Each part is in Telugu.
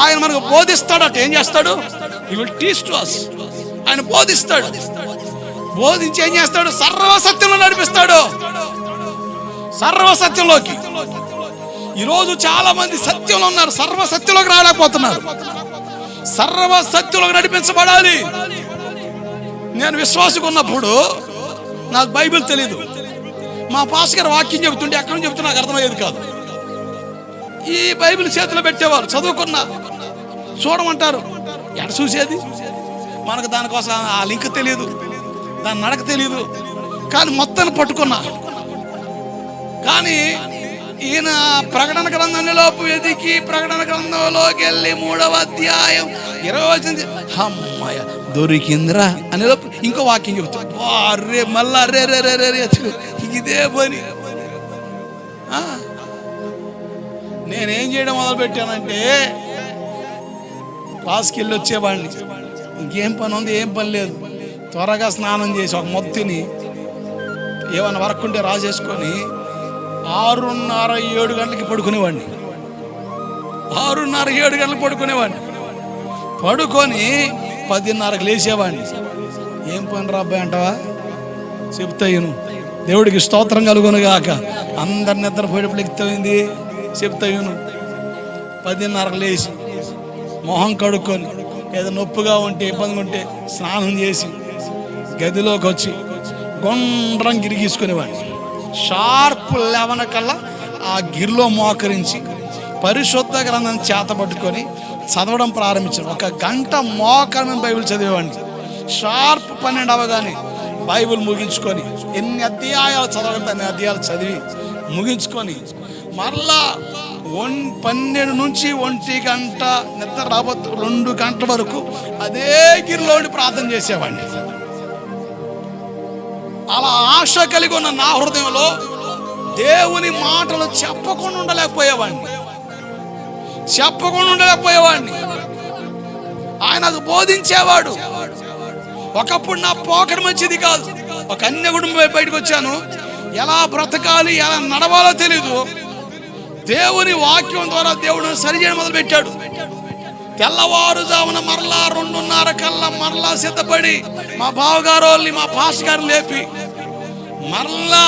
ఆయన మనకు బోధిస్తాడట. ఏం చేస్తాడు? He will teach to us. ఆయన బోధిస్తాడు. బోధించి ఏం చేస్తాడు? సర్వసత్యంలో నడిపిస్తాడు. సర్వసత్యంలోకి. ఈరోజు చాలా మంది సత్యంలో ఉన్నారు, సర్వసత్యంలోకి రాలేకపోతున్నారు. సర్వసత్యంలోకి నడిపించబడాలి. నేను విశ్వాసకు ఉన్నప్పుడు నాకు బైబిల్ తెలీదు. మా పాస్టర్ గారు వాక్యం చెబుతుంటే ఎక్కడి నుంచి చెబుతున్నా నాకు అర్థమయ్యేది కాదు. ఈ బైబిల్ చేతిలో పెట్టేవారు, చదువుకున్నా చూడమంటారు. ఎడ చూసేది? మనకు దానికోసం ఆ లింక్ తెలియదు, దాని నడక తెలియదు. కానీ మొత్తాన్ని పట్టుకున్నా. కానీ ఈయన ప్రకటన గ్రంథంలోపు ఎదికి ప్రకటన గ్రంథంలోకి వెళ్ళి 3వ అధ్యాయం 20 అమ్మాయ దొరికిందిరా అనే లోపు ఇంకో వాక్యం చెబుతాడు. అరే మళ్ళా రే రే రే రే ఇదే పని. నేనేం చేయడం మొదలు పెట్టానంటే, క్లాస్కి వెళ్ళి వచ్చేవాడిని. ఇంకేం పని ఉంది? ఏం పని లేదు. త్వరగా స్నానం చేసి ఒక మొత్తిని ఏమైనా వర్క్ ఉంటే రాసేసుకొని 6:30, 7 గంటలకి పడుకునేవాడిని. 6:30, 7 గంటలకు పడుకునేవాడిని. పడుకొని 10:30కి లేచేవాడిని. ఏం పని రా అబ్బాయి అంటావా? చెప్తాను. దేవుడికి స్తోత్రం కలుగునుగాక. అందరు నిద్రపోయేటప్పుడు ఎక్కుతోంది చెప్తాను. 10:30కి లేచి మొహం కడుక్కొని ఏదో నొప్పిగా ఉంటే ఇబ్బందిగా ఉంటే స్నానం చేసి గదిలోకి వచ్చి గుండ్రం గిరి గీసుకునేవాడిని. షార్ప్ 11 కల్లా ఆ గిరిలో మోకరించి పరిశుద్ధ గ్రంథం చేత పట్టుకొని చదవడం ప్రారంభించాను. 1 గంట మోకరణ బైబిల్ చదివేవాడిని. షార్ప్ 12 అవగానే బైబిల్ ముగించుకొని ఎన్ని అధ్యాయాలు చదవగలిగితే అన్ని అధ్యాయాలు చదివి ముగించుకొని మరలా 12 నుంచి 1 గంట నిద్ర రాబోతు 2 గంటల వరకు అదే గిరిలోని ప్రార్థన చేసేవాడిని. అలా ఆశ కలిగి ఉన్న నా హృదయంలో దేవుని మాటలు చెప్పకుండా ఉండలేకపోయేవాడిని. ఆయనకు బోధించేవాడు. ఒకప్పుడు నా పోకడ మంచిది కాదు. ఒక అన్య కుటుంబం బయటకు వచ్చాను. ఎలా బ్రతకాలి, ఎలా నడవాలో తెలీదు. దేవుని వాక్యం ద్వారా దేవుడు సరిచేయడం మొదలు పెట్టాడు. తెల్లవారుజామున మరలా 2:30 కల్లా మరలా సిద్ధపడి మా బావగారు వాళ్ళని మా పాస్టర్ గారిని లేపి మరలా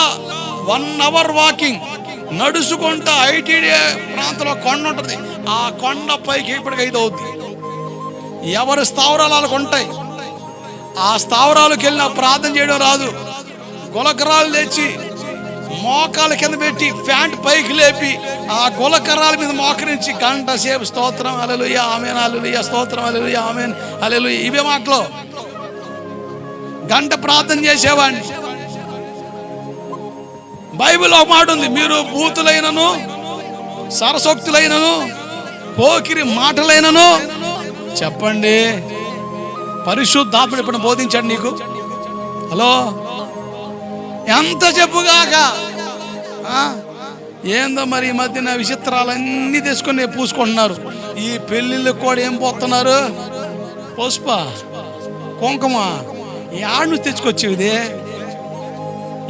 1 అవర్ వాకింగ్ నడుచుకుంటా ఐటీడీ ప్రాంతంలో కొండ ఉంటుంది. ఆ కొండ పైకి ఇప్పటికి 5 అవుద్ది. ఎవరి స్థావరాలు వాళ్ళకు ఉంటాయి. ఆ స్థావరాలకు వెళ్ళిన ప్రార్థన చేయడం రాదు. గులకరాలు తెచ్చి మోకాల కింద పెట్టి ప్యాంట్ పైకి లేపి ఆ గులకరాల మీద మోకరించి గంట సేపు స్తోత్రం హల్లెలూయా ఆమేన్ హల్లెలూయా స్తోత్రం హల్లెలూయా ఆమేన్ హల్లెలూయా ఇవే మాటలు గంట ప్రార్థన చేసేవాడిని. బైబిల్ ఒక మాట ఉంది, మీరు బూతులైనను సరసోక్తులైనను పోకిరి మాటలైనను చెప్పండి, పరిశుద్ధాత్ముడు ఇప్పుడు బోధించాడు నీకు. హలో, ఎంత చెప్పుగాక. ఏందో మరి ఈ మధ్యన విచిత్రాలన్నీ తెచ్చుకొని పూసుకుంటున్నారు. ఈ పెళ్ళిళ్ళకి కూడా ఏం పోతున్నారు? పసుప, కుంకుమ. ఈ ఆడు తెచ్చుకొచ్చేది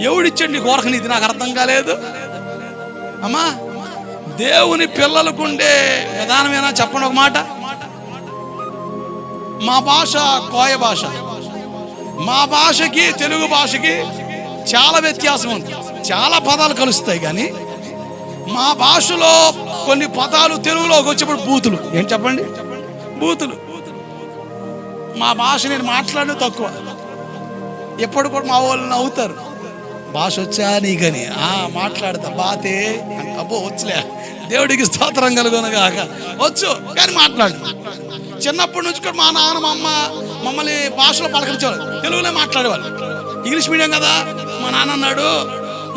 ఎవడిచ్చాడు నీకు కోరక? నీది నాకు అర్థం కాలేదు. అమ్మా, దేవుని పిల్లలకు ఉండే విధానమేనా? చెప్పండి ఒక మాట. మా భాష కోయ భాష. మా భాషకి తెలుగు భాషకి చాలా వ్యత్యాసం ఉంది. చాలా పదాలు కలుస్తాయి, కానీ మా భాషలో కొన్ని పదాలు తెలుగులోకి వచ్చేప్పుడు బూతులు. ఏం చెప్పండి? బూతులు. మా భాష నేను మాట్లాడడం తక్కువ. ఎప్పుడు కూడా మా వాళ్ళు నవ్వుతారు, భాష వచ్చా నీకని. మాట్లాడతా బాతే అంటే అబ్బో వచ్చలే, దేవుడికి స్తోత్రం కలుగునుగాక. వచ్చు కానీ మాట్లాడు. చిన్నప్పటి నుంచి కూడా మా నాన్న మా అమ్మ మమ్మల్ని భాషలో పలకరించేవాళ్ళు, తెలుగులో మాట్లాడేవాళ్ళు. ఇంగ్లీష్ మీడియం కదా, మా నాన్న అన్నాడు,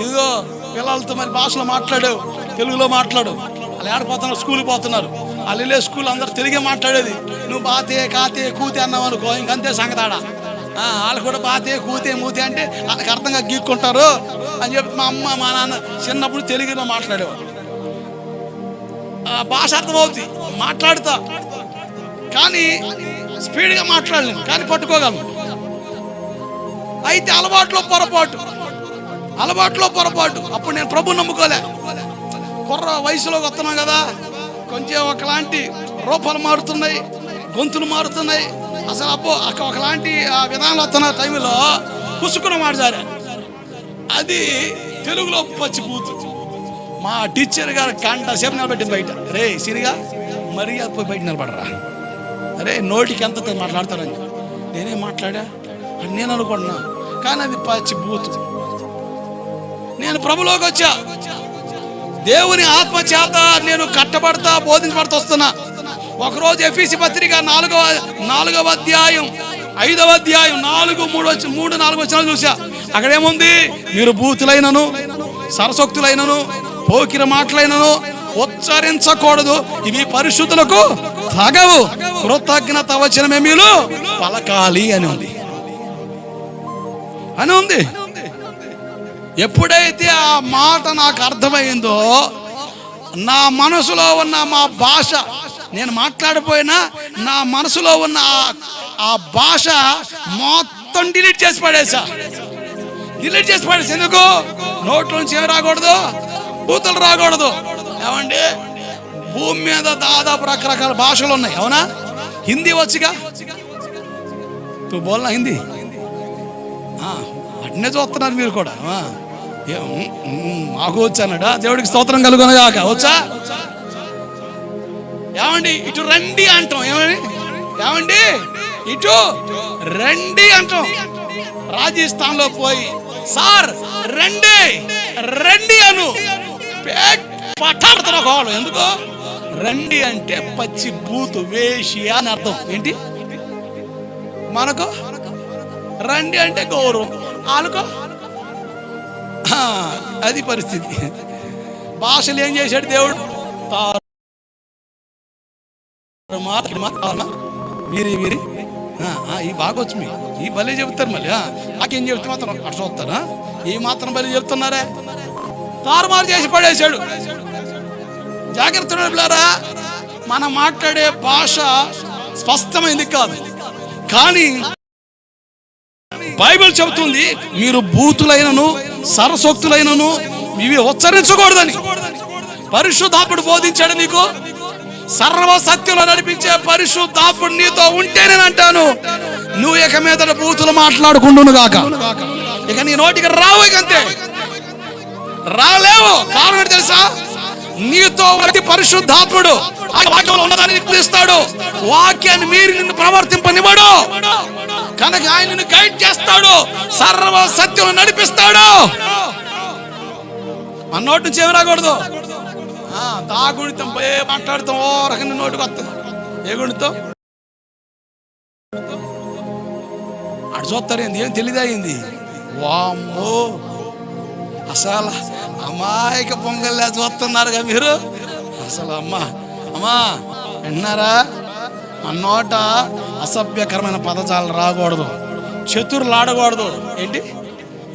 ఇదిగో పిల్లలతో మరి భాషలో మాట్లాడు, తెలుగులో మాట్లాడు. వాళ్ళు ఏడిపోతున్నారు, స్కూల్కి పోతున్నారు. వాళ్ళు వెళ్ళే స్కూల్ అందరూ తెలుగే మాట్లాడేది. నువ్వు బాతే కాతే కూతే అన్నావు అనుకో, ఇంకంతే సంగతాడా. వాళ్ళు కూడా బాతే కూతే మూతే అంటే వాళ్ళకి అర్థంగా గీక్కుంటారు అని చెప్పి మా అమ్మ మా నాన్న చిన్నప్పుడు తెలుగులో మాట్లాడేవాళ్ళు. భాష అర్థమవుతుంది, మాట్లాడుతా, కానీ స్పీడ్గా మాట్లాడలేను, కానీ పట్టుకోగలను. అయితే అలవాట్లో పొరపాటు. అప్పుడు నేను ప్రభుని నమ్ముకోలే. కుర్ర వయసులోకి వస్తున్నాం కదా, కొంచెం ఒకలాంటి రూపాలు మారుతున్నాయి, గొంతులు మారుతున్నాయి. అసలు అబ్బో ఒకలాంటి విధానాలు వస్తున్న టైంలో పుసుకున్న మాట జారా, అది తెలుగులో పచ్చి బూతు. మా టీచర్ గారు గంట సేపు నిలబెట్టింది బయట. రే సిరిగా మరీ పోయి బయట నిలబడరా, అరే నోటికి ఎంత మాట్లాడతారని. నేనేం మాట్లాడా అని నేను అనుకుంటున్నా, కానీ అది పచ్చి బూతు. నేను ప్రభులోకి వచ్చా, దేవుని ఆత్మ చేత నేను కట్టబడతా బోధించబడుతూ వస్తున్నా. ఒకరోజు ఎఫీసీ పత్రిక 4వ అధ్యాయం 5వ అధ్యాయం 3-4 వచనాలు చూసా. అక్కడేముంది? మీరు బూతులైనను సరసోక్తులైనను పోకిర మాటలైనను ఉచ్చరించకూడదు, ఇవి పరిశుద్ధులకు తగవు, కృతజ్ఞత వచనమే మీరు పలకాలి అని ఉంది. ఎప్పుడైతే ఆ మాట నాకు అర్థమైందో, నా మనసులో ఉన్న మా భాష, నేను మాట్లాడిపోయినా నా మనసులో ఉన్న ఆ భాష మొత్తం డిలీట్ చేసి పడేసా. ఎందుకు? నోట్లోంచి ఏమి రాకూడదు, బూతులు రాకూడదు. ఏమండి, భూమి మీద దాదాపు రకరకాల భాషలు ఉన్నాయి, అవునా? హిందీ వచ్చుగా, తూ బోల్నా హిందీ, అట్నే చూస్తున్నారు మీరు కూడా. మాకు వచ్చానడా, దేవుడికి స్తోత్రం కలుగునగాక. వచ్చా? ఏమండి ఇటు రండి అంటాం, ఏమండి ఇటు రండి అంటాం. రాజస్థాన్ లో పోయి సార్ రండి అను పట్టాడుతున్న కోళ్ళు. ఎందుకు? రండి అంటే పచ్చి బూతు, వేషియా అని అర్థం. ఏంటి? మనకు రండి అంటే గౌరవం, ఆనుకో అది పరిస్థితి. భాషలు ఏం చేశాడు దేవుడు? వీరి ఈ బాగా వచ్చి మీ ఈ బలి చెబుతారు. మళ్ళీ నాకేం చెబుతే మాత్రం అట్లా చూస్తారా? ఈ మాత్రం బలి చెప్తున్నారా? తారుమారు చేసి పడేశాడు. జాగ్రత్త నడుపులారా, మనం మాట్లాడే భాష స్పష్టమైంది కాదు, కానీ బైబిల్ చెబుతుంది మీరు బూతులైనను సరసోక్తులైనను ఇవి ఉచ్చరించకూడదని. పరిశుద్ధాత్ముడు బోధించాడు నీకు. సర్వ సత్యంలో నడిపించే పరిశుద్ధాత్ముడు నీతో ఉంటే నేను అంటాను, నువ్వు ఇక మీద బూతులు మాట్లాడుకుంటును గాక. ఇక నీ నోటికి రావు, ఇక అంతే, రాలేవు. కారణం ఏంటి తెలుసా? నీతో వచ్చి పరిశుద్ధాత్ముడు ఆ వాక్యంలో ఉన్నదాన్ని నిలుస్తాడు. వాక్యాన్ని మీరు నిన్ను ప్రవర్తింపనివ్వడు, కనుక ఆయన నిన్ను గైడ్ చేస్తాడు, సర్వ సత్యంలో నడిపిస్తాడు. మన నోటి నుంచి ఏమి రాకూడదు. దాగుడితం ఏ మాట్లాడుతాం, ఓ రకంగా నోటికి వస్తుంది. ఏ గుడితో అటు చూస్తారు, ఏంది ఏం తెలియదయింది. వామ్మో, అసలు అమాయక పొంగల్లా చూస్తున్నారుగా మీరు. అసలు అమ్మా విన్నారా? అన్నోట అసభ్యకరమైన పదజాలు రాకూడదు, చతుర్లు ఆడకూడదు. ఏంటి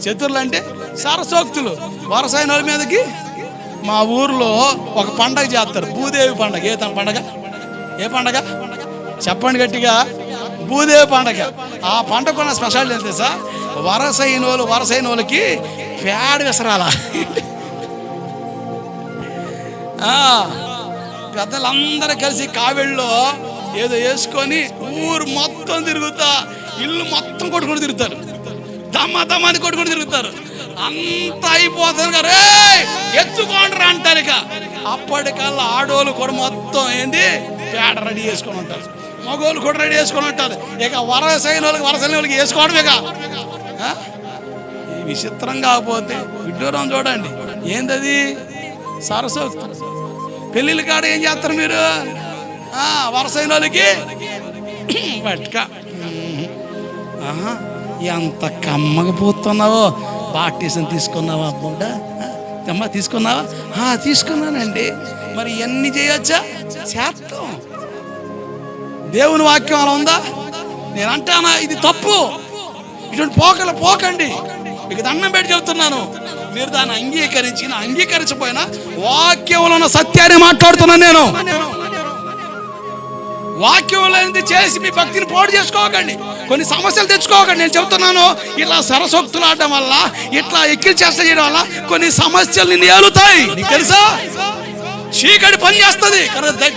చతుర్లు అంటే? సరసోక్తులు. వరసైన వాళ్ళ మీదకి మా ఊర్లో ఒక పండగ చేస్తారు, భూదేవి పండగ. ఏ పండగ చెప్పండి గట్టిగా? భూదేవి పండగ. ఆ పండగ ఉన్న స్పెషాలిటీ ఏంటి సార్? వరసైన వాళ్ళకి పేడ విసరాల. పెద్దలందరూ కలిసి కావిళ్ళలో ఏదో వేసుకొని ఊరు మొత్తం తిరుగుతా, ఇల్లు మొత్తం కొట్టుకుని తిరుగుతారు, దమ్మని కొట్టుకుని తిరుగుతారు. అంత అయిపోతుంది కదా, ఎత్తుకోండి అంటారు. ఇక అప్పటికల్లా ఆడోళ్ళు కూడా మొత్తం ఏంది పేడ రెడీ చేసుకొని ఉంటారు, మగోళ్ళు కూడా రెడీ చేసుకొని ఉంటారు. ఇక వరసైన వాళ్ళకి వేసుకోవడం. ఇక విచిత్రం కాకపోతే విడ్డూరం చూడండి. ఏందది? సరసోక్తులు. పెళ్ళిళ్ళ కాడ ఏం చేస్తారు మీరు? వరసైన వాళ్ళకి పట్టుక, ఎంత కమ్మకపోతున్నావో. బాప్టిజం తీసుకున్నావా? అబ్బా అమ్మ తీసుకున్నావా? తీసుకున్నానండి. మరి ఇవన్నీ చేయొచ్చా? చేస్తాం. దేవుని వాక్యం అలా ఉందా? నేను అంటానా ఇది తప్పు, ఇటువంటి పోకండి. ఇక దండం పెట్టి చెబుతున్నాను, మీరు దాన్ని అంగీకరించపోయినా వాక్యంలో ఉన్న సత్యాన్ని మాట్లాడుతున్నాను నేను. వాక్యంలో చేసి మీ భక్తిని పోటు చేసుకోకండి, కొన్ని సమస్యలు తెచ్చుకోకండి. నేను చెబుతున్నాను, ఇలా సరసోక్తులు ఆడటం వల్ల, ఇట్లా ఎక్కిరి చేష్ట చేయడం వల్ల కొన్ని సమస్యలు నిన్ను ఏలుతాయి. నీకు తెలుసా? చీకటి పని చేస్తుంది.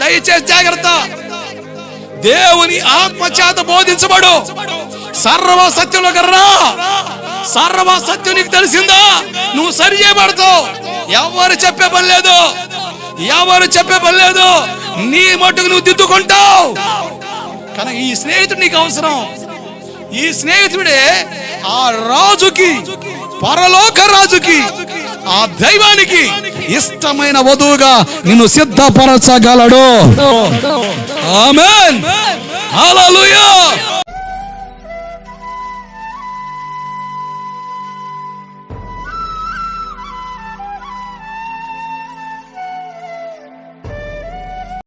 దయచేసి జాగ్రత్త. దేవుని ఆత్మ చేత బోధించబడు. సర్వ సత్యంలోకి రా. సర్వ సత్యం నీకు తెలిసిందా, నువ్వు సరి చేయబడతావు. ఎవరు చెప్పే పని లేదు, ఎవరు చెప్పే పని లేదు. నీ మట్టుకు నువ్వు దిద్దుకుంటావు. కానీ ఈ స్నేహితుడు నీకు అవసరం. ఈ స్నేహితుడే ఆ రాజుకి, పరలోక రాజుకి, ఆ దైవానికి ఇష్టమైన వధువుగా నిన్ను సిద్ధపరచగలడు. ఆమేన్. హల్లెలూయా.